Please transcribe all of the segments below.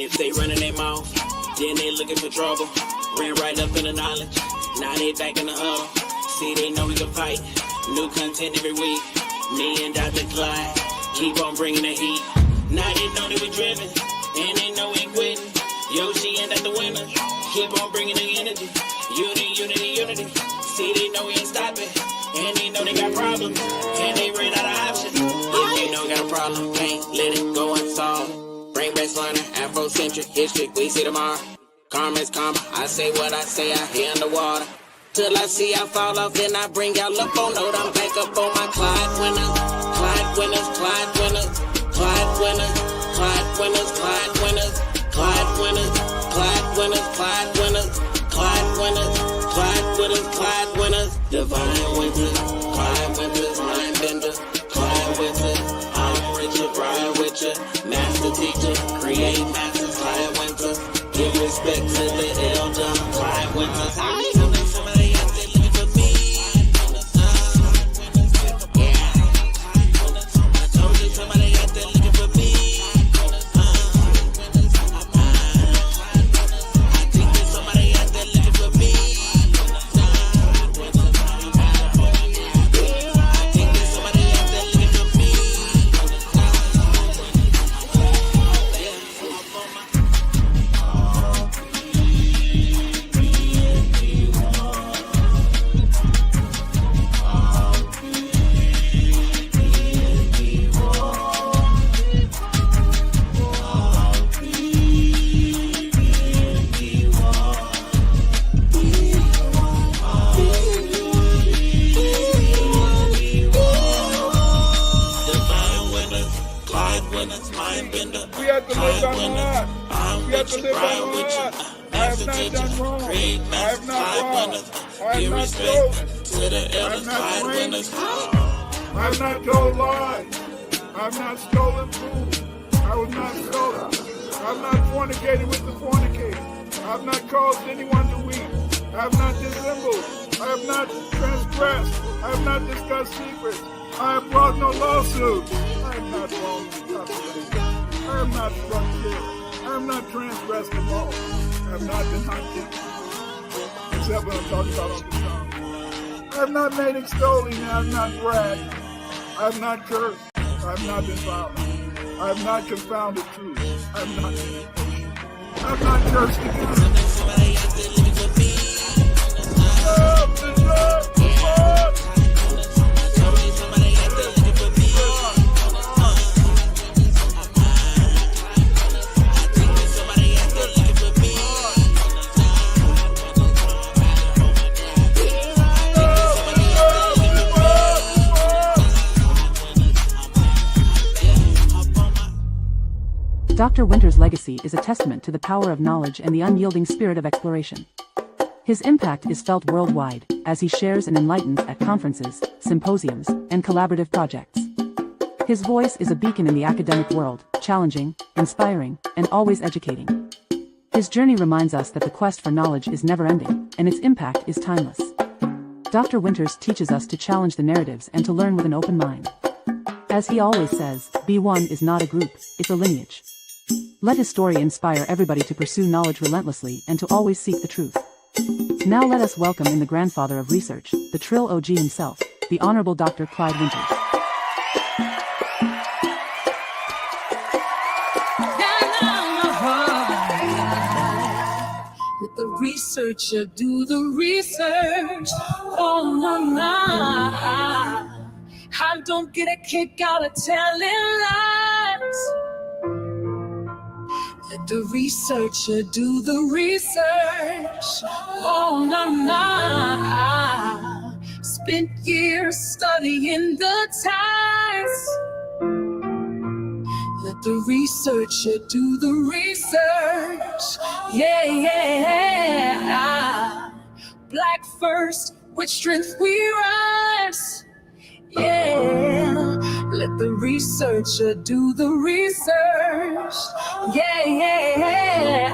If they running their mouth, then they looking for trouble. Ran right up in the knowledge, now they back in the huddle. See, they know we can fight. New content every week. Me and Dr. Clyde keep on bringing the heat. Now they know they were driven, and they know we ain't quitting. Yoshi and Dr. Winner keep on bringing the energy. Unity, unity, unity. See, they know we ain't stopping, and they know they got problems, and they ran out of options. If you know got a problem, can't let it go unsolved. Bring back learning, Afrocentric history, we see tomorrow. Karma's karma, I say what I say, I hear underwater. Till I see I fall off, then I bring y'all up on note. I'm back up on my Clyde winners, Clyde winners, Clyde winners, Clyde winners, Clyde winners, Clyde winners, Clyde winners, Clyde winners, Clyde winners, Clyde winners, Clyde winners, Clyde winners. Divine winters, Clyde winters, mind bender, Clyde winters. I'm Richard, ride with ya, master teacher, create masters, Clyde winters. Give respect to the elder, Clyde winters. I know that somebody out there looking for me. Yeah, I told you somebody out there looking for me. I think there's somebody out there looking for me. I think there's somebody out there looking for me. We have to live on the heart. We have to live on the heart. I have not done wrong. I have not robbed. I have not stolen. I have not raped. I have not told lies. I have not stolen food. I was not stolen. I have not fornicated with the fornicator. I have not caused anyone to weep. I have not dissembled. I have not transgressed. I have not discussed secrets. I have brought no lawsuits. I am not wrong in calculation. I am not struck kill. I am not transgressed the law. I have not been hunted. Except when I'm talking about Uncle Tom. I have not made extolling. I have not bragged. I have not cursed. I have not been violent. I have not confounded truth. I have not been impatient. I have not cursed again. Dr. Winter's legacy is a testament to the power of knowledge and the unyielding spirit of exploration. His impact is felt worldwide, as he shares and enlightens at conferences, symposiums, and collaborative projects. His voice is a beacon in the academic world, challenging, inspiring, and always educating. His journey reminds us that the quest for knowledge is never-ending, and its impact is timeless. Dr. Winters teaches us to challenge the narratives and to learn with an open mind. As he always says, B1 is not a group, it's a lineage. Let his story inspire everybody to pursue knowledge relentlessly and to always seek the truth. Now let us welcome in the grandfather of research, the Trill OG himself, the Honorable Dr. Clyde Winters. Let the researcher do the research. Oh, no, no. I don't get a kick out of telling lies. Let the researcher do the research. Oh, no, no. Spent years studying the ties. Let the researcher do the research. Yeah, yeah. Black first, with strength we rise. Yeah, let the researcher do the research. Yeah, yeah.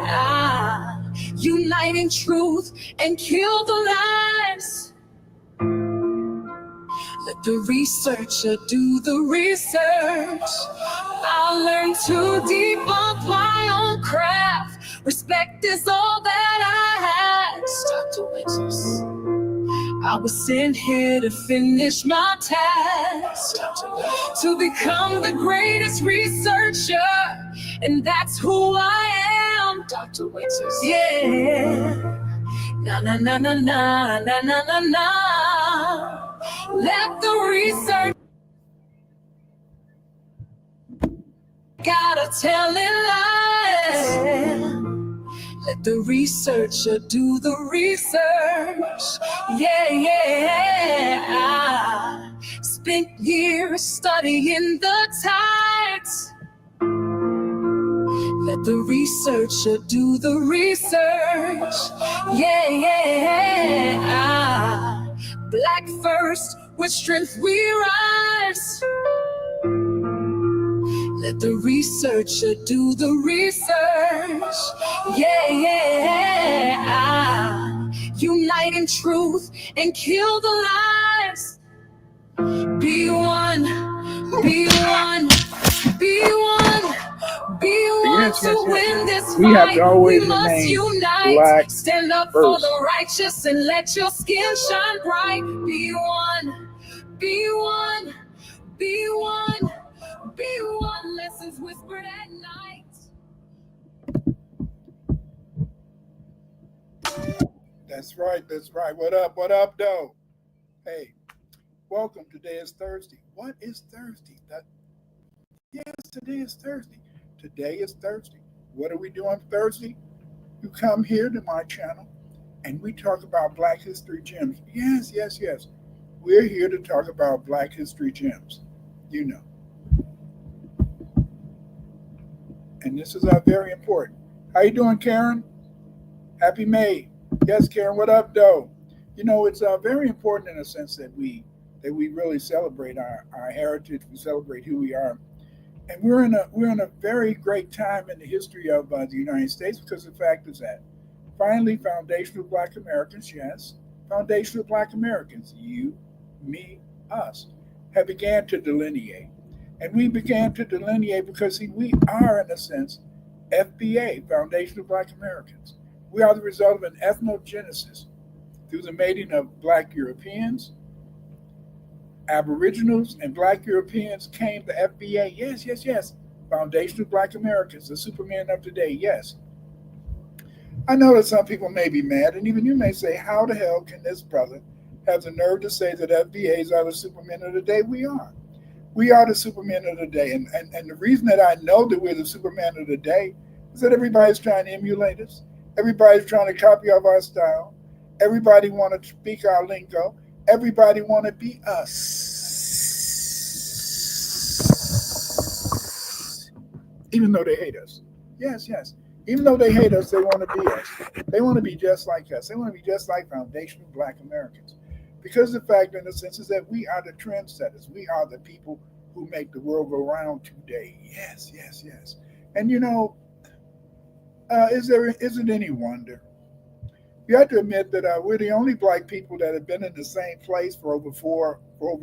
Uniting truth and kill the lies. Let the researcher do the research. I learned to debunk my own craft. Respect is all that I had. Dr. Winters. I was sent here to finish my task, to become the greatest researcher, and that's who I am, Dr. Winters. Yeah. Na na na na na na na na na. Let the research gotta tell it lies. Let the researcher do the research. Yeah, yeah. I spent years studying the tides. Let the researcher do the research. Yeah, yeah. Black first, with strength we rise. Let the researcher do the research. Yeah, yeah. Unite in truth and kill the lies. Be one, be one, be one. Be one to win this fight. We have to always we must remain unite. black Stand up first. for the righteous and let your skin shine bright. Be one, be one, be one, be one. Lessons whispered at night. That's right. That's right. What up, though? Hey, welcome. Today is Thursday. What is Thursday? Yes, today is Thursday. Today is Thursday. What do we do on Thursday? You come here to my channel and we talk about Black History Gems. Yes, yes, yes. We're here to talk about Black History Gems. You know. And this is very important. How you doing, Karen? Happy May. Yes, Karen, what up, though? You know, it's very important in a sense that we really celebrate our heritage. We celebrate who we are. And we're in a very great time in the history of the United States, because the fact is that finally foundational Black Americans, yes, foundational Black Americans, you, me, us, have began to delineate. And we began to delineate because, see, we are, in a sense, FBA, foundational Black Americans. We are the result of an ethnogenesis through the mating of Black Europeans, Aboriginals, and Black Europeans came the FBA. Yes, yes, yes. Foundational Black Americans, the Superman of today. Yes. I know that some people may be mad, and even you may say, how the hell can this brother have the nerve to say that FBAs are the Supermen of the day? We are. We are the Supermen of the day. And the reason that I know that we're the Superman of the day is that everybody's trying to emulate us. Everybody's trying to copy of our style. Everybody want to speak our lingo. Everybody want to be us, even though they hate us. Yes, yes. Even though they hate us, they want to be us. They want to be just like us. They want to be just like foundational Black Americans. Because the fact, in a sense, is that we are the trendsetters. We are the people who make the world go round today. Yes, yes, yes. And you know, is it any wonder? You have to admit that we're the only Black people that have been in the same place for over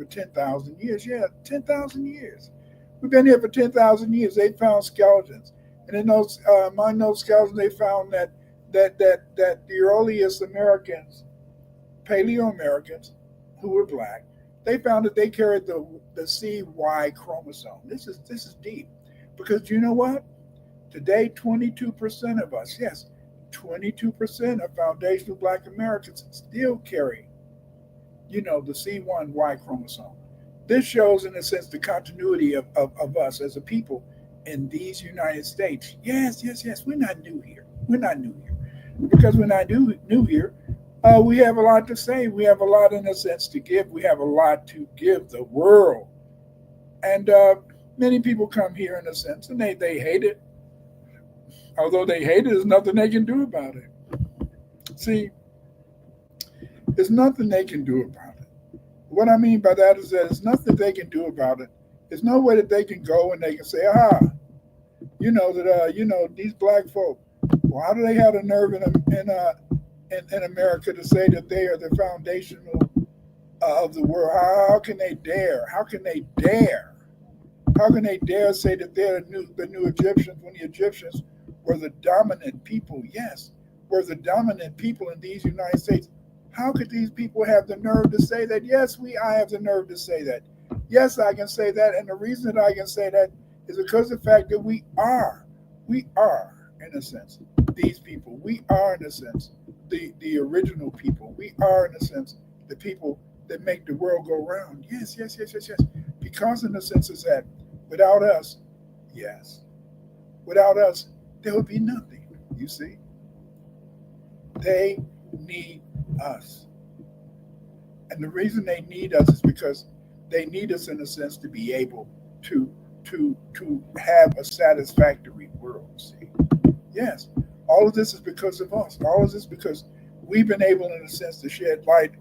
10,000 years. Yeah, 10,000 years. We've been here for 10,000 years. They found skeletons, and in those among those skeletons, they found that the earliest Americans, Paleo-Americans, who were Black, they found that they carried the CY chromosome. This is deep, because you know what? Today, 22% of us, yes, 22% of foundational Black Americans still carry, the C1Y chromosome. This shows, in a sense, the continuity of us as a people in these United States. Yes, yes, yes. We're not new here. We're not new here. Because we're not new here, we have a lot to say. We have a lot, in a sense, to give. We have a lot to give the world. And many people come here, in a sense, and they hate it. Although they hate it, there's nothing they can do about it. See, there's nothing they can do about it. What I mean by that is that there's nothing they can do about it. There's no way that they can go and they can say, these Black folk, well, how do they have the nerve in America to say that they are the foundational of the world? How can they dare? How can they dare How can they dare say that they're the new Egyptians when the Egyptians were the dominant people? Yes, were the dominant people in these United States. How could these people have the nerve to say that? Yes, I have the nerve to say that. Yes, I can say that. And the reason that I can say that is because of the fact that we are, in a sense, these people. We are, in a sense, the original people. We are, in a sense, the people that make the world go round. Yes, yes, yes, yes, yes. Because in the sense is that without us, yes, without us, there would be nothing. You see? They need us. And the reason they need us is because they need us in a sense to be able to have a satisfactory world. See? Yes. All of this is because of us. All of this because we've been able in a sense to shed light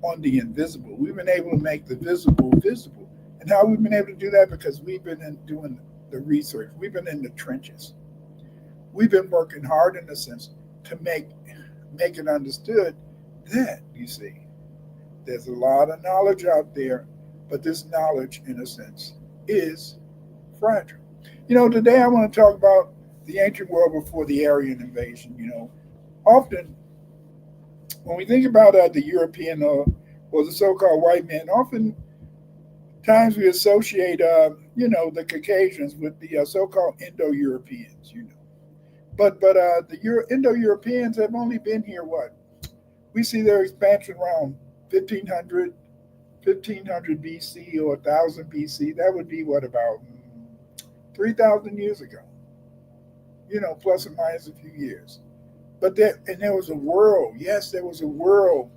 on the invisible. We've been able to make the visible visible. And how we've been able to do that? Because we've been doing the research. We've been in the trenches. We've been working hard in a sense to make it understood that, you see, there's a lot of knowledge out there, but this knowledge, in a sense, is fragile. Today I want to talk about the ancient world before the Aryan invasion. Often when we think about the European or the so-called white man, often times we associate, the Caucasians with the so-called Indo-Europeans, But the Indo-Europeans have only been here, what? We see their expansion around 1500 BC or 1000 BC. That would be what, about 3,000 years ago, plus or minus a few years. But there was a world. Yes, there was a world.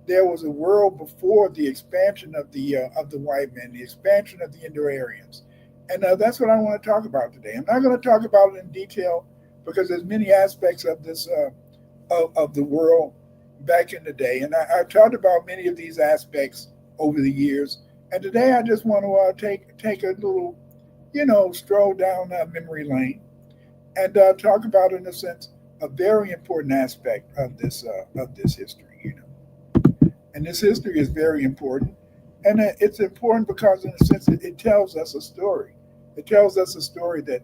There was a world before the expansion of the white men, the expansion of the Indo-Aryans. And that's what I want to talk about today. I'm not going to talk about it in detail because there's many aspects of this of the world back in the day. And I've talked about many of these aspects over the years. And today I just want to take a little, stroll down memory lane and talk about, in a sense, a very important aspect of this history. And this history is very important. And it's important because, in a sense, it tells us a story. It tells us a story that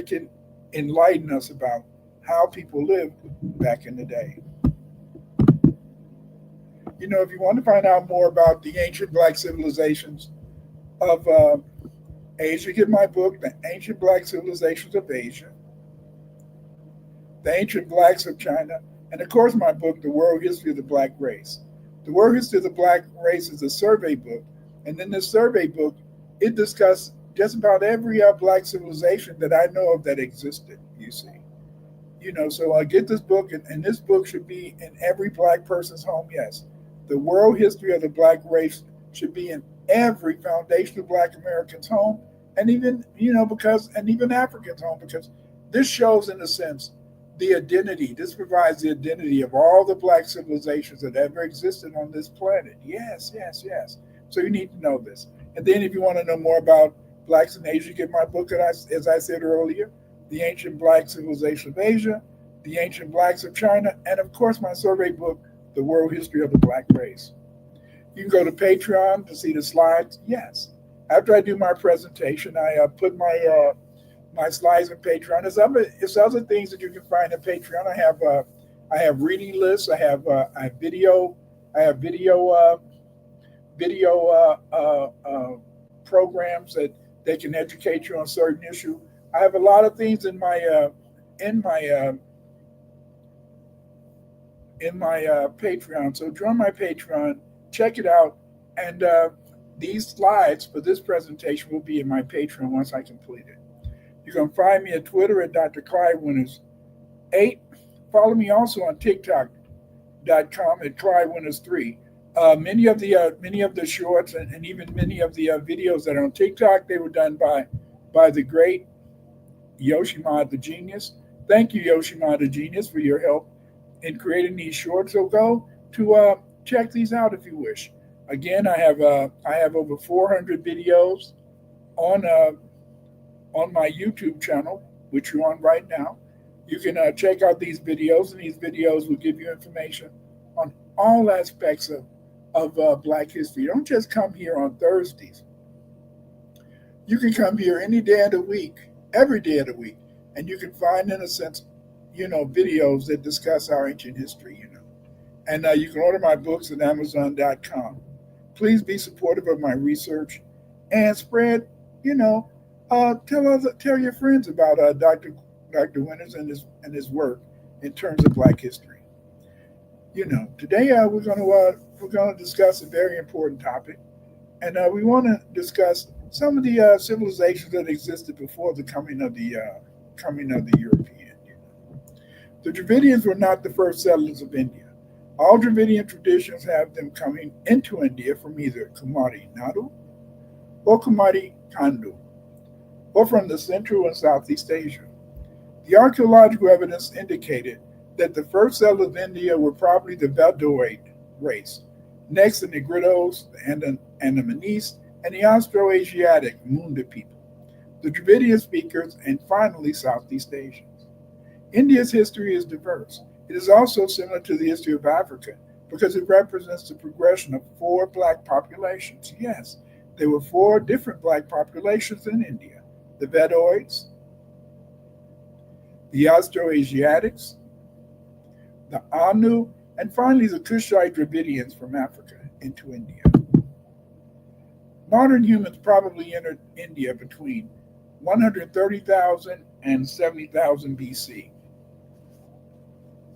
can enlighten us about how people lived back in the day. If you want to find out more about the ancient Black civilizations of Asia, get my book, The Ancient Black Civilizations of Asia, The Ancient Blacks of China, and of course my book, The World History of the Black Race. The World History of the Black Race is a survey book, and in this survey book, it discusses just about every Black civilization that I know of that existed, you see. So I get this book, and this book should be in every Black person's home, yes. The World History of the Black Race should be in every foundational Black American's home, and even, even Africans' home, because this shows, in a sense, the identity. This provides the identity of all the Black civilizations that ever existed on this planet. Yes, yes, yes. So you need to know this. And then if you want to know more about Blacks in Asia, get my book, as I said earlier, The Ancient Black Civilization of Asia, The Ancient Blacks of China, and of course my survey book, The World History of the Black Race. You can go to Patreon to see the slides. Yes. After I do my presentation, I put my slides in Patreon. There's other things that you can find in Patreon. I have reading lists. I have video programs that can educate you on certain issue. I have a lot of things in my Patreon. So join my Patreon, check it out, and these slides for this presentation will be in my Patreon once I complete it. You can find me at Twitter at Dr. Clyde Winters 8. Follow me also on TikTok.com at Clyde Winters 3. Many of the shorts and even many of the videos that are on TikTok, they were done by the great Yoshima the Genius. Thank you, Yoshima the Genius, for your help in creating these shorts. So go to check these out if you wish. Again, I have over 400 videos on my YouTube channel, which you're on right now. You can check out these videos, and these videos will give you information on all aspects of Black history. Don't just come here on Thursdays You can come here any day of the week, every day of the week, and you can find, in a sense, videos that discuss our ancient history, And you can order my books at Amazon.com. Please be supportive of my research and spread, tell your friends about Dr. Winters and his work in terms of Black history. Today we're going to discuss a very important topic, and we want to discuss some of the civilizations that existed before the coming of the European. The Dravidians were not the first settlers of India. All Dravidian traditions have them coming into India from either Kumari Nadu or Kumari Kandu, or from the Central and Southeast Asia. The archaeological evidence indicated that the first settlers of India were probably the Veddoid race, next the Negritos, the Andamanese, and the Austroasiatic Munda people, the Dravidian speakers, and finally Southeast Asians. India's history is diverse. It is also similar to the history of Africa because it represents the progression of 4 Black populations. Yes, there were 4 different Black populations in India: the Veddoids, the Austroasiatics, the Anu, and finally the Kushite Dravidians from Africa into India. Modern humans probably entered India between 130,000 and 70,000 BC.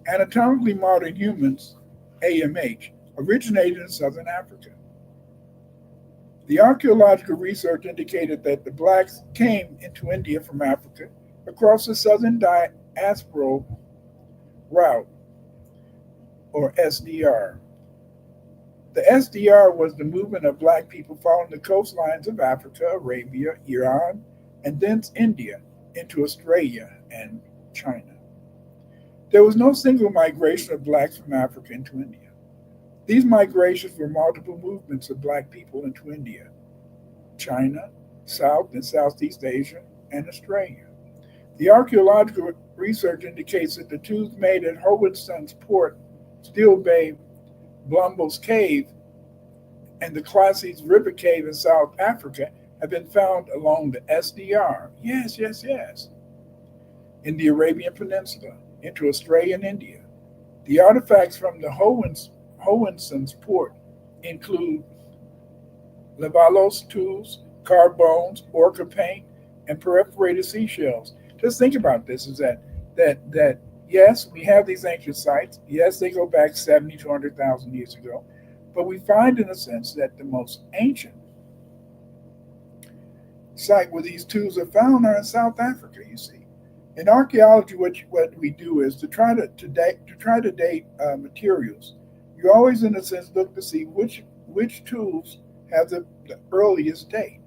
Anatomically modern humans, AMH, originated in southern Africa. The archaeological research indicated that the Blacks came into India from Africa across the southern diasporal route, or SDR. The SDR was the movement of Black people following the coastlines of Africa, Arabia, Iran, and thence India into Australia and China. There was no single migration of Blacks from Africa into India. These migrations were multiple movements of Black people into India, China, South and Southeast Asia, and Australia. The archaeological research indicates that the tubes made at Howinson's Port, Steel Bay, Blumbo's Cave, and the Classes River Cave in South Africa have been found along the SDR. Yes. In the Arabian Peninsula, into Australia and India. The artifacts from the Howinson's Port include Levalos tools, carved bones, orca paint, and perforated seashells. Just think about this: is that yes, we have these ancient sites. Yes, they go back 70 to 100,000 years ago, but we find, in a sense, that the most ancient site where these tools are found are in South Africa. You see. In archaeology, what we do is to try to date materials. You always, in a sense, look to see which tools have the earliest date.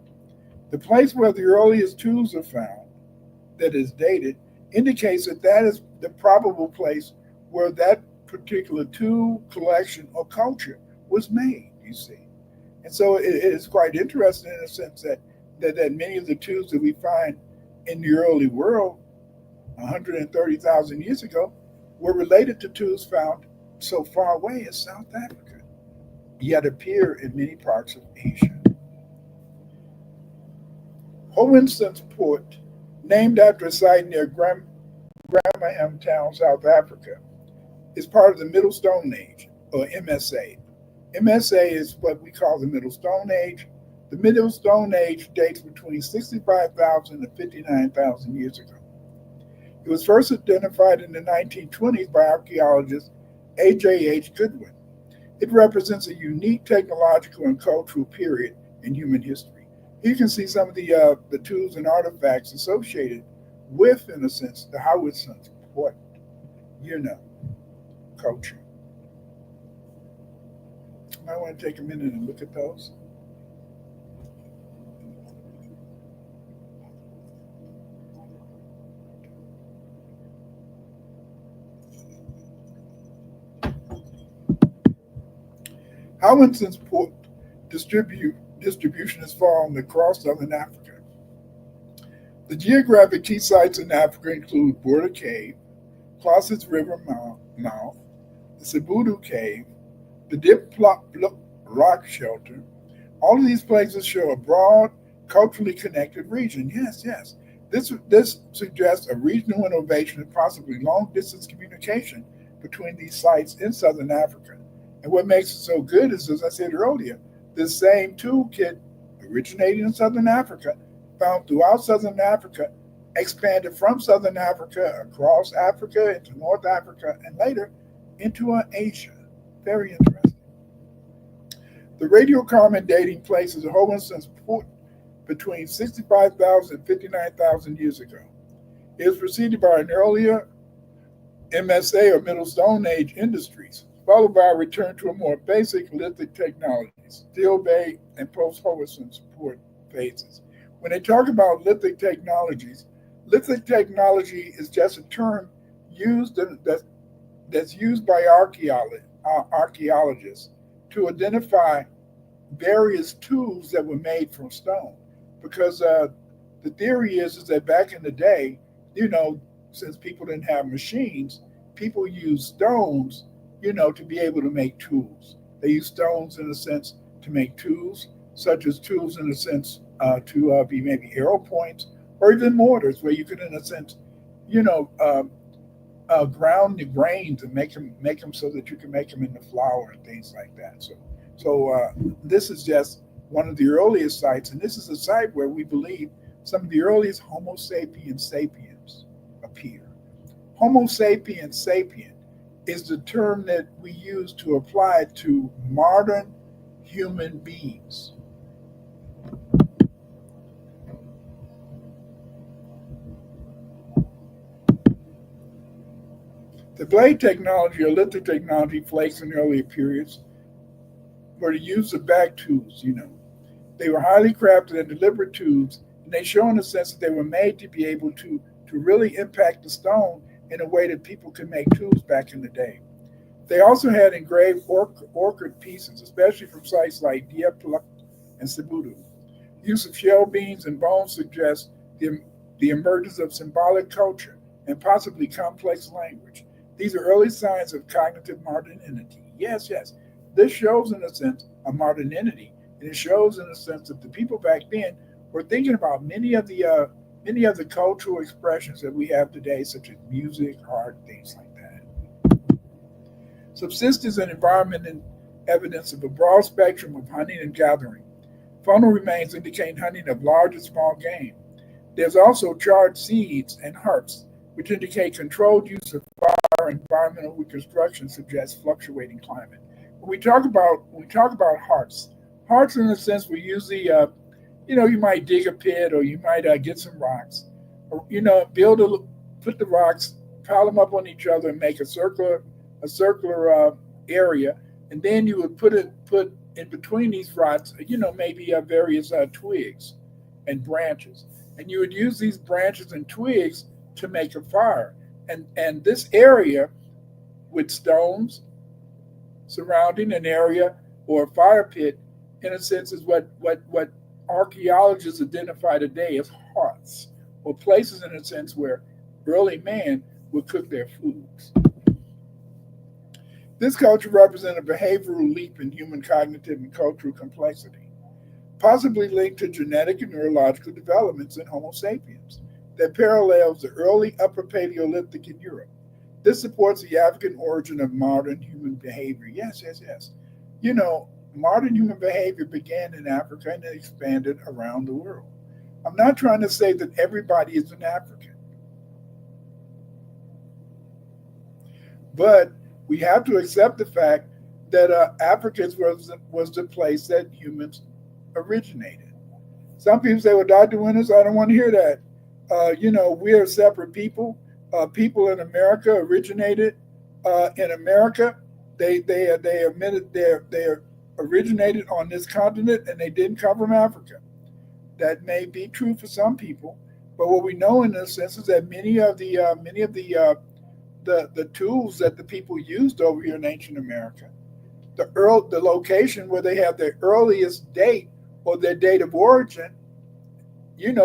The place where the earliest tools are found that is dated indicates that is the probable place where that particular tool collection or culture was made. You see, and so it is quite interesting in a sense that many of the tools that we find in the early world 130,000 years ago were related to tools found so far away as South Africa, yet appear in many parts of Asia. Howinson's Port, named after a site near Grahamstown Town, South Africa, is part of the Middle Stone Age, or MSA. MSA is what we call the Middle Stone Age. The Middle Stone Age dates between 65,000 and 59,000 years ago. It was first identified in the 1920s by archaeologist A.J.H. Goodwin. It represents a unique technological and cultural period in human history. You can see some of the tools and artifacts associated with, in a sense, the Howinson's Port, culture. I want to take a minute and look at those. Howinson's Port distribution is found across southern Africa. The geographic key sites in Africa include Border Cave, Classes River mouth, the Sibudu Cave, the Dip Rock Shelter. All of these places show a broad culturally connected region. Yes, yes. This suggests a regional innovation and possibly long distance communication between these sites in southern Africa. And what makes it so good is, as I said earlier, this same toolkit originating in southern Africa, found throughout southern Africa, expanded from southern Africa across Africa into North Africa and later into Asia. Very interesting. The radiocarbon dating places Hohenstein's port between 65,000 and 59,000 years ago. It was preceded by an earlier MSA or Middle Stone Age industries, followed by a return to a more basic lithic technologies, Steel Bay and post-Hohenstein support phases. When they talk about lithic technology is just a term used that's used by archaeologists to identify various tools that were made from stone. Because the theory is that back in the day, since people didn't have machines, people used stones, to be able to make tools. They used stones in a sense to make tools, such as tools in a sense to be maybe arrow points or even mortars, where you could, in a sense, ground the grains and make them so that you can make them into flour and things like that. So this is just one of the earliest sites, and this is a site where we believe some of the earliest Homo sapiens sapiens appear. Homo sapiens sapien is the term that we use to apply to modern human beings. The blade technology or lithic technology flakes in earlier periods were the use of back tools, They were highly crafted and deliberate tools, and they show in a sense that they were made to be able to really impact the stone in a way that people could make tools back in the day. They also had engraved orchid pieces, especially from sites like Dieppe and Cebudu. Use of shell beans and bones suggests the emergence of symbolic culture and possibly complex language. These are early signs of cognitive modernity. Yes, yes. This shows, in a sense, a modernity, and it shows, in a sense, that the people back then were thinking about many of the cultural expressions that we have today, such as music, art, things like that. Subsistence and environment and evidence of a broad spectrum of hunting and gathering. Faunal remains indicate hunting of large and small game. There's also charred seeds and hearts, which indicate controlled use of fire. Environmental reconstruction suggests fluctuating climate. When we talk about hearts in a sense, we usually, you might dig a pit or you might get some rocks, or put the rocks, pile them up on each other, and make a circular area, and then you would put in between these rocks, maybe various twigs and branches, and you would use these branches and twigs to make a fire, and this area with stones surrounding an area or a fire pit, in a sense, is what archaeologists identify today as hearths, or places, in a sense, where early man would cook their foods. This culture represented a behavioral leap in human cognitive and cultural complexity, possibly linked to genetic and neurological developments in Homo sapiens that parallels the early Upper Paleolithic in Europe. This supports the African origin of modern human behavior. Yes, yes, yes. Modern human behavior began in Africa and it expanded around the world. I'm not trying to say that everybody is an African, but we have to accept the fact that Africa was the place that humans originated. Some people say, well, Dr. Winters, I don't want to hear that. We're a separate people. People in America originated in America. They admitted they originated on this continent and they didn't come from Africa. That may be true for some people, but what we know in a sense is that many of the tools that the people used over here in ancient America, the location where they have their earliest date or their date of origin,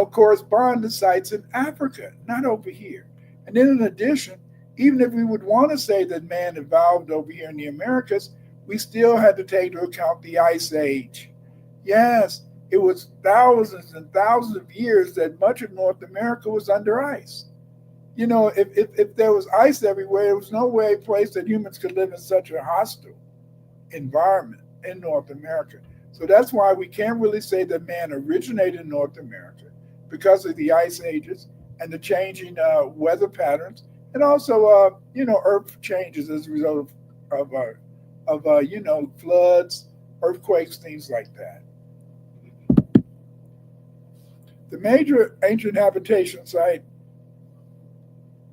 correspond to sites in Africa, not over here. And then in addition, even if we would want to say that man evolved over here in the Americas, we still had to take into account the Ice Age. Yes, it was thousands and thousands of years that much of North America was under ice. If there was ice everywhere, there was no way place that humans could live in such a hostile environment in North America. So that's why we can't really say that man originated in North America because of the ice ages and the changing weather patterns, and also earth changes as a result of floods, earthquakes, things like that. The major ancient habitation site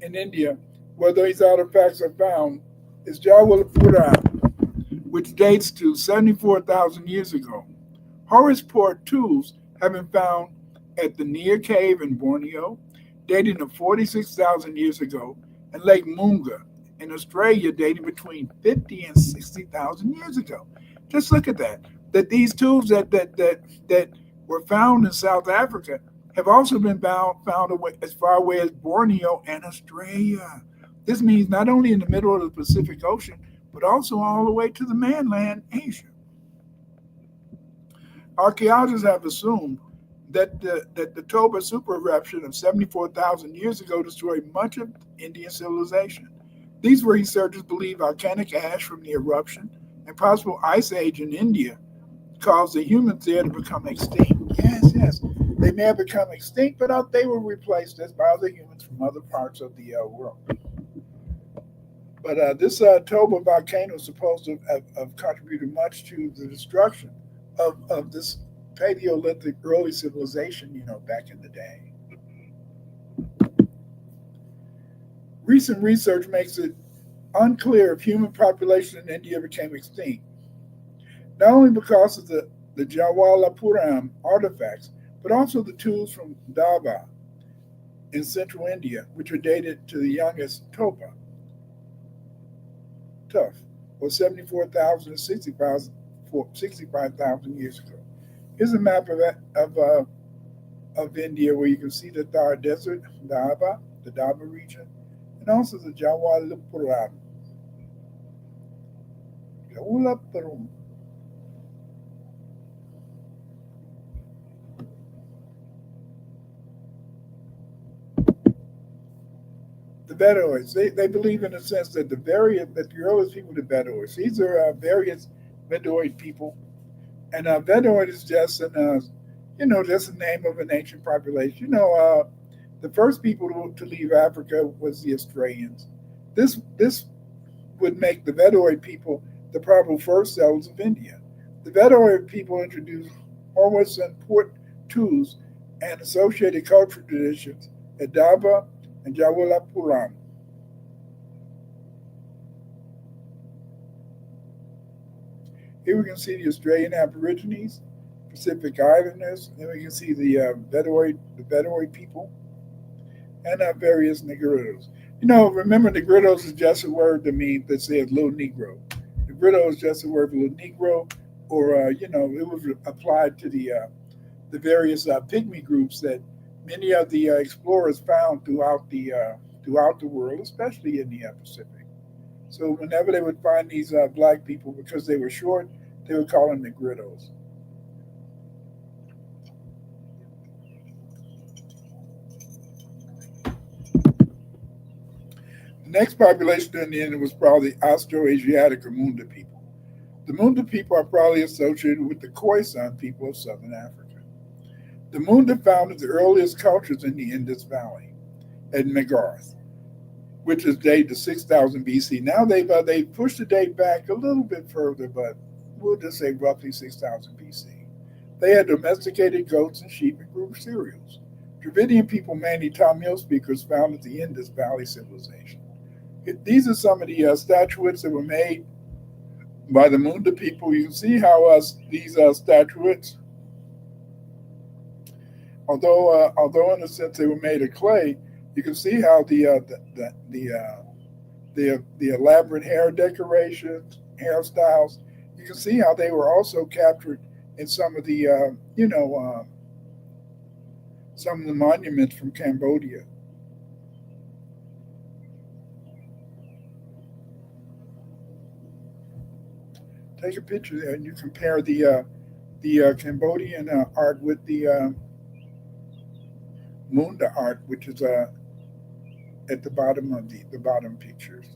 in India where these artifacts are found is Jawalapura, which dates to 74,000 years ago. Horus Port tools have been found at the Nia Cave in Borneo, dating to 46,000 years ago, and Lake Munga in Australia, dating between 50 and 60,000 years ago. Just look at that. That these tools that were found in South Africa have also been found as far away as Borneo and Australia. This means not only in the middle of the Pacific Ocean, but also all the way to the mainland Asia. Archaeologists have assumed that the Toba super eruption of 74,000 years ago destroyed much of Indian civilization. These researchers believe volcanic ash from the eruption and possible ice age in India caused the humans there to become extinct. Yes. They may have become extinct, but they were replaced by other humans from other parts of the world. But this Toba volcano is supposed to have contributed much to the destruction of this Paleolithic early civilization, back in the day. Recent research makes it unclear if human population in India became extinct, not only because of the Jawalapuram artifacts, but also the tools from Daba in central India, which are dated to the youngest Toba, or 74,000 to 65,000 years ago. Here's a map of India where you can see the Thar Desert, the Daba region, and also the Jawalapuram. The Bedouins, they believe in a sense that the earliest people, the Bedouins, these are various Bedouin people, and Bedouin is just just the name of an ancient population. The first people to leave Africa was the Australians. This would make the Bedouin people the probable first settlers of India. The Bedouin people introduced almost important tools and associated cultural traditions at Daba and Jawalapuram. Here we can see the Australian Aborigines, Pacific Islanders, and we can see the Bedouin people, and various Negritos. Remember, Negritos is just a word that says little Negro. Negrito is just a word for little Negro, or it was applied to the various pygmy groups that many of the explorers found throughout the world, especially in the Pacific. So whenever they would find these black people, because they were short, they would call them Negritos. The next population in the Indian was probably Austroasiatic or Munda people. The Munda people are probably associated with the Khoisan people of southern Africa. The Munda founded the earliest cultures in the Indus Valley at Megarth, which is dated to 6,000 BC. Now they've pushed the date back a little bit further, but we'll just say roughly 6,000 BC. They had domesticated goats and sheep and grew cereals. Dravidian people, mainly Tamil speakers, founded the Indus Valley civilization. These are some of the statuettes that were made by the Munda people. You can see how these statuettes, although in a sense they were made of clay, you can see how the elaborate hair decorations, hairstyles. You can see how they were also captured in some of the monuments from Cambodia. Take a picture there, and you compare the the Cambodian art with the Munda art, which is at the bottom of the bottom pictures.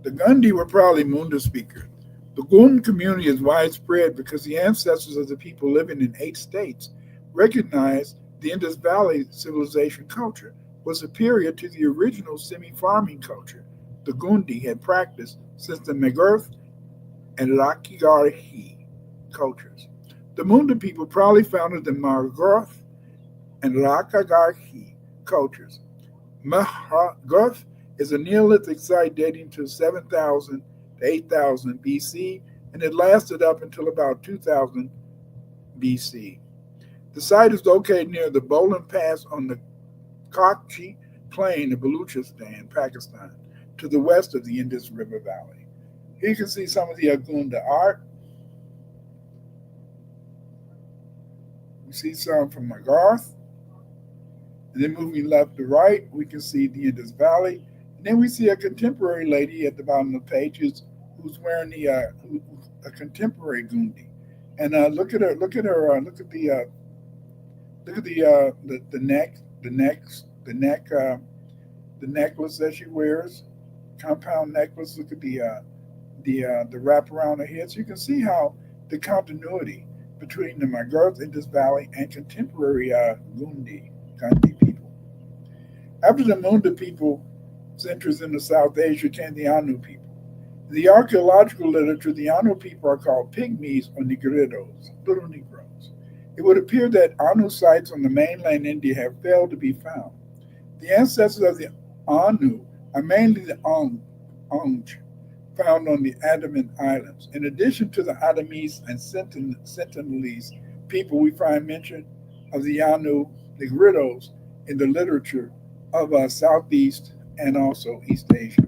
The Gundi were probably Munda speakers. The Gun community is widespread because the ancestors of the people living in 8 states recognized the Indus Valley civilization culture was superior to the original semi-farming culture the Gundi had practiced since the Magarth and Lakigarhi cultures. The Munda people probably founded the Magarth and Lakagarhi cultures. Magarth is a Neolithic site dating to 7,000 to 8,000 BC, and it lasted up until about 2000 BC. The site is located near the Bolan Pass on the Kachchi Plain of Baluchistan, Pakistan, to the west of the Indus River Valley. Here you can see some of the Agunda art. We see some from Magarth. And then moving left to right, we can see the Indus Valley. And then we see a contemporary lady at the bottom of the page who's wearing a contemporary Gundi. And look at her. Look at the necklace that she wears, compound necklace. Look at the wrap around her head. So you can see how the continuity between the Magarth Indus Valley and contemporary Gandhi people. After the Munda people's interest in the South Asia came the Anu people. In the archaeological literature, the Anu people are called pygmies or negritos, little Negroes. It would appear that Anu sites on the mainland India have failed to be found. The ancestors of the Anu are mainly the Onge, found on the Andaman Islands. In addition to the Adamese and Sentinelese people, we find mention of the Anu Negritos in the literature of Southeast and also East Asia.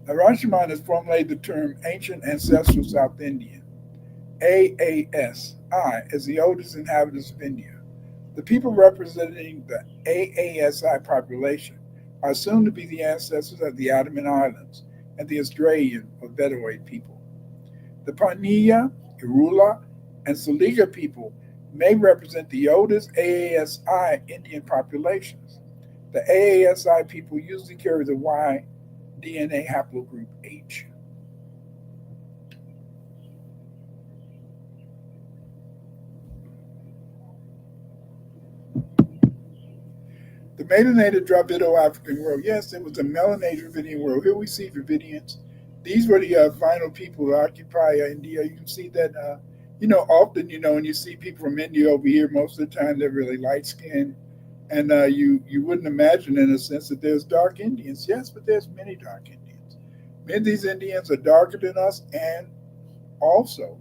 Rashomon has formulated the term Ancient Ancestral South Indian, AASI, as the oldest inhabitants of India. The people representing the AASI population are assumed to be the ancestors of the Andaman Islands and the Australian or Bedouin people. The Paniya, Irula, and Saliga people may represent the oldest AASI Indian populations. The AASI people usually carry the Y DNA haplogroup H. The melanated Dravido-African world. Yes, it was the melanated Dravidian world. Here we see Dravidians. These were the final people to occupy India. You can see that, often, when you see people from India over here, most of the time they're really light-skinned. And you wouldn't imagine, in a sense, that there's dark Indians. Yes, but there's many dark Indians. Many of these Indians are darker than us, and also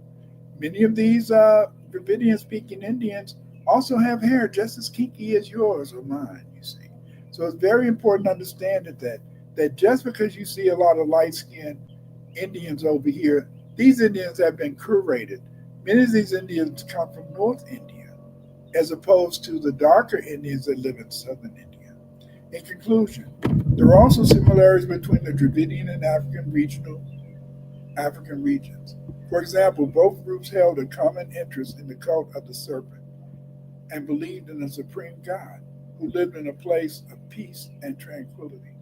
many of these Dravidian-speaking Indians also have hair just as kinky as yours or mine, you see. So it's very important to understand that just because you see a lot of light-skinned Indians over here, these Indians have been curated. Many of these Indians come from North India, as opposed to the darker Indians that live in southern India. In conclusion, there are also similarities between the Dravidian and African regions. For example, both groups held a common interest in the cult of the serpent and believed in a supreme God who lived in a place of peace and tranquility.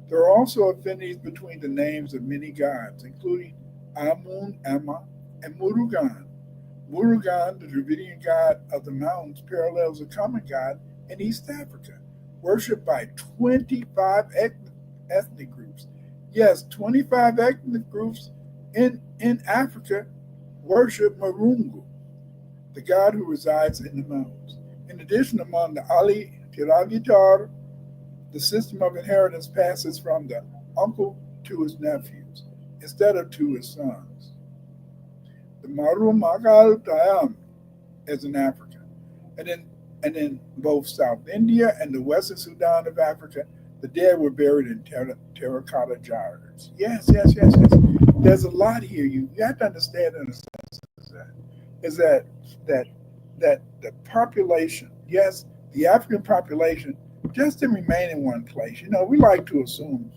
There are also affinities between the names of many gods, including Amun, Amma, and Murugan. Murugan, the Dravidian god of the mountains, parallels a common god in East Africa, worshipped by 25 ethnic groups. Yes, 25 ethnic groups in Africa worship Marungu, the god who resides in the mountains. In addition, among the Ali Tiravitar, the system of inheritance passes from the uncle to his nephews instead of to his sons. The Maru Magal Tayam is in Africa. And in both South India and the Western Sudan of Africa, the dead were buried in terracotta jars. Yes. There's a lot here. You have to understand in a sense is that that the population, yes, the African population, just to remain in one place. We like to assume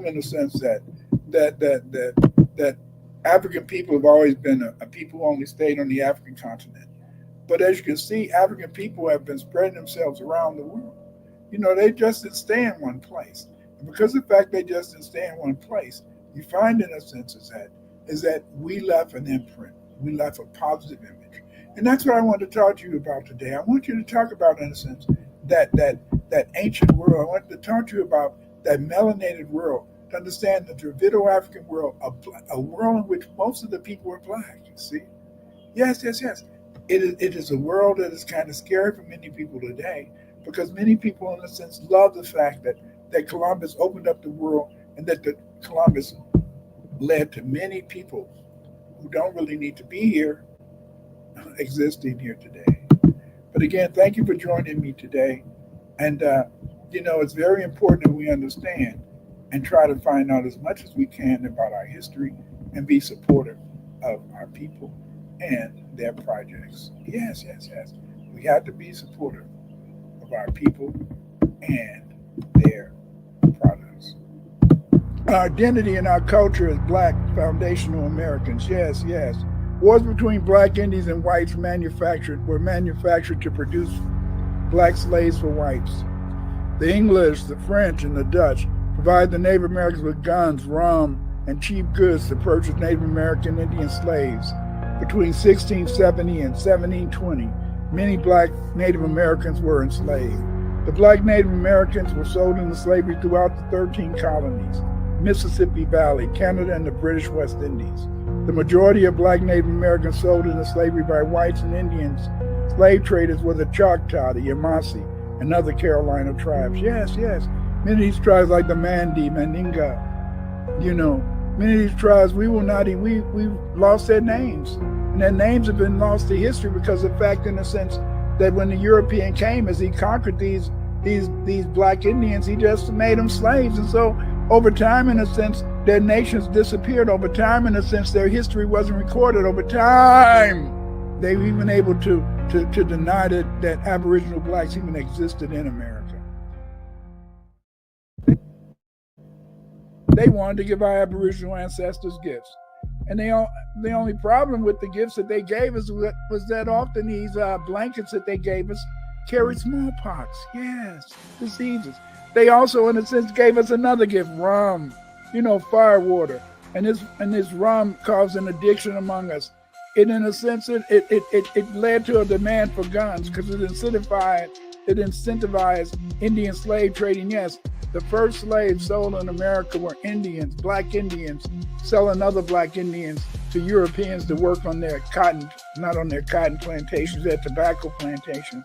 in the sense that African people have always been a people who only stayed on the African continent. But as you can see, African people have been spreading themselves around the world. They just didn't stay in one place. And because of the fact they just didn't stay in one place, you find in a sense is that we left an imprint. We left a positive image. And that's what I want to talk to you about today. I want you to talk about, in a sense, that ancient world. I want to talk to you about that melanated world, to understand the Dravido-African world, a world in which most of the people are black, you see? Yes, yes, yes. It is a world that is kind of scary for many people today, because many people, in a sense, love the fact that Columbus opened up the world, and that Columbus led to many people who don't really need to be here existing here today. But again, thank you for joining me today. And, it's very important that we understand and try to find out as much as we can about our history and be supportive of our people and their projects. Yes, yes, yes. We have to be supportive of our people and their products. Our identity and our culture as Black foundational Americans. Yes, yes. Wars between Black Indians and whites were manufactured to produce Black slaves for whites. The English, the French, and the Dutch provided the Native Americans with guns, rum, and cheap goods to purchase Native American Indian slaves. Between 1670 and 1720, many Black Native Americans were enslaved. The Black Native Americans were sold into slavery throughout the 13 colonies, Mississippi Valley, Canada, and the British West Indies. The majority of Black Native Americans sold into slavery by whites and Indians. Slave traders were the Choctaw, the Yamasee, and other Carolina tribes. Yes, yes. Many of these tribes, like the Mandi, Mandinga, many of these tribes, we've lost their names. And their names have been lost to history because of the fact, in a sense, that when the European came, as he conquered these Black Indians, he just made them slaves. And so over time, in a sense, their nations disappeared. Over time, in a sense, their history wasn't recorded. Over time, they were even able to deny that Aboriginal Blacks even existed in America. They wanted to give our Aboriginal ancestors gifts. And the only problem with the gifts that they gave us was that often these blankets that they gave us carried smallpox. Yes, diseases. They also, in a sense, gave us another gift, rum, fire water. And this rum caused an addiction among us. And in a sense, it led to a demand for guns because it incentivized Indian slave trading. Yes, the first slaves sold in America were Indians, Black Indians, selling other Black Indians to Europeans to work on their cotton, not on their cotton plantations, their tobacco plantations,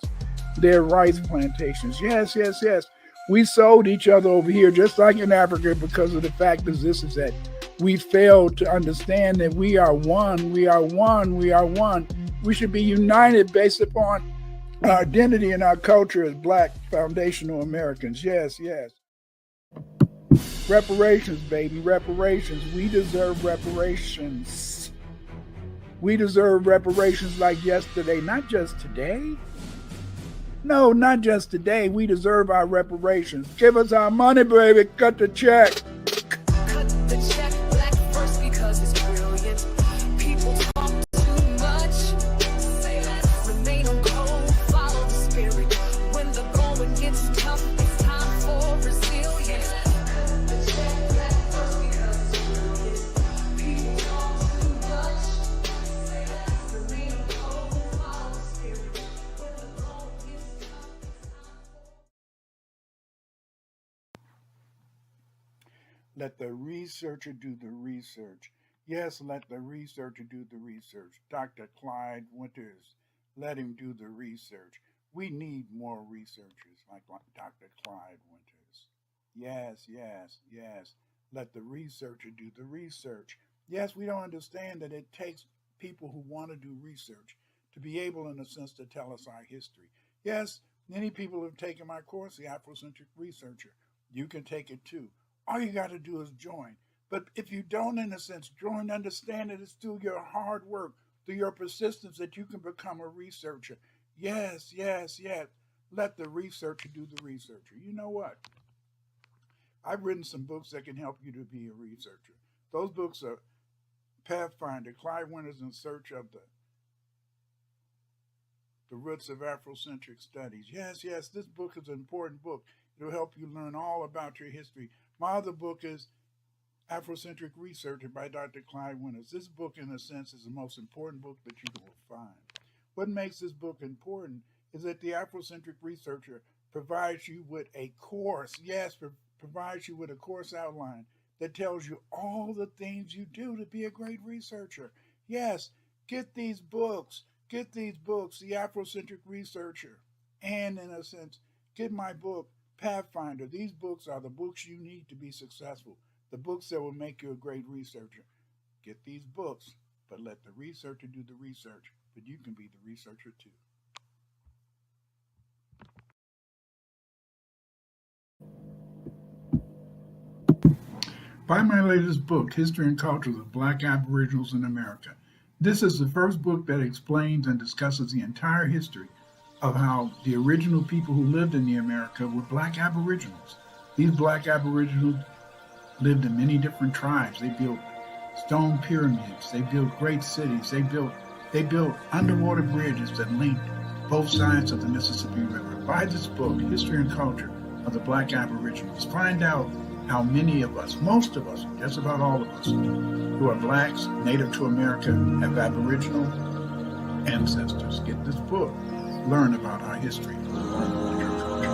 their rice plantations. Yes, yes, yes. We sold each other over here, just like in Africa, because of the fact that we failed to understand that we are one, we are one, we are one. We should be united based upon our identity and our culture as Black foundational Americans. Yes, yes. Reparations, baby, reparations. We deserve reparations. We deserve reparations like yesterday, not just today. No, not just today. We deserve our reparations. Give us our money, baby. Cut the check. Cut the check, Black first because it's brilliant. People talk too much. Say less, remain on cold, follow the spirit. When the going gets tough, it's time for resilience. Cut the check, Black first because it's brilliant. People talk too much. Say less, remain on cold, follow the spirit. When the going gets tough, it's time for. Let the researcher do the research. Yes, let the researcher do the research. Dr. Clyde Winters, let him do the research. We need more researchers like Dr. Clyde Winters. Yes, yes, yes. Let the researcher do the research. Yes, we don't understand that it takes people who want to do research to be able, in a sense, to tell us our history. Yes, many people have taken my course, the Afrocentric Researcher. You can take it too. All you got to do is join. But if you don't, in a sense, join, understand that it's through your hard work, through your persistence that you can become a researcher. Yes, yes, yes. Let the researcher do the researcher. You know what? I've written some books that can help you to be a researcher. Those books are Pathfinder, Clive Winter's In Search of the Roots of Afrocentric Studies. Yes, yes, this book is an important book. It'll help you learn all about your history. My other book is Afrocentric Researcher by Dr. Clive Winters. This book, in a sense, is the most important book that you will find. What makes this book important is that the Afrocentric Researcher provides you with a course, yes, provides you with a course outline that tells you all the things you do to be a great researcher. Yes, get these books, the Afrocentric Researcher, and in a sense, get my book, Pathfinder. These books are the books you need to be successful, the books that will make you a great researcher. Get these books, but let the researcher do the research, but you can be the researcher too. Buy my latest book, History and Cultures of Black Aboriginals in America. This is the first book that explains and discusses the entire history of how the original people who lived in the America were Black Aboriginals. These Black Aboriginals lived in many different tribes. They built stone pyramids. They built great cities. They built underwater bridges that linked both sides of the Mississippi River. Buy this book, History and Culture of the Black Aboriginals. Find out how many of us, most of us, just about all of us, who are Blacks, native to America, have Aboriginal ancestors. Get this book. Learn about our history. Learn about your culture.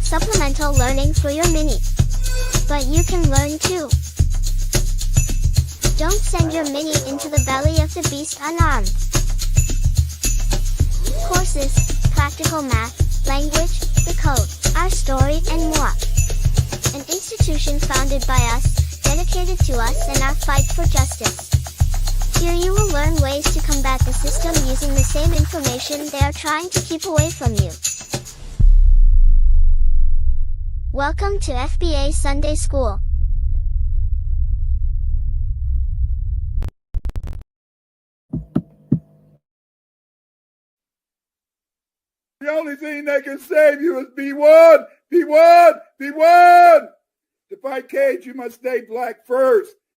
Supplemental learning for your mini. But you can learn too. Don't send your mini into the belly of the beast unarmed. Courses, practical math, language, the code, our story and more. An institution founded by us, dedicated to us and our fight for justice. Here you will learn ways to combat the system using the same information they are trying to keep away from you. Welcome to FBA Sunday School. The only thing that can save you is be one, be one, be one. To fight Cage, you must stay black first.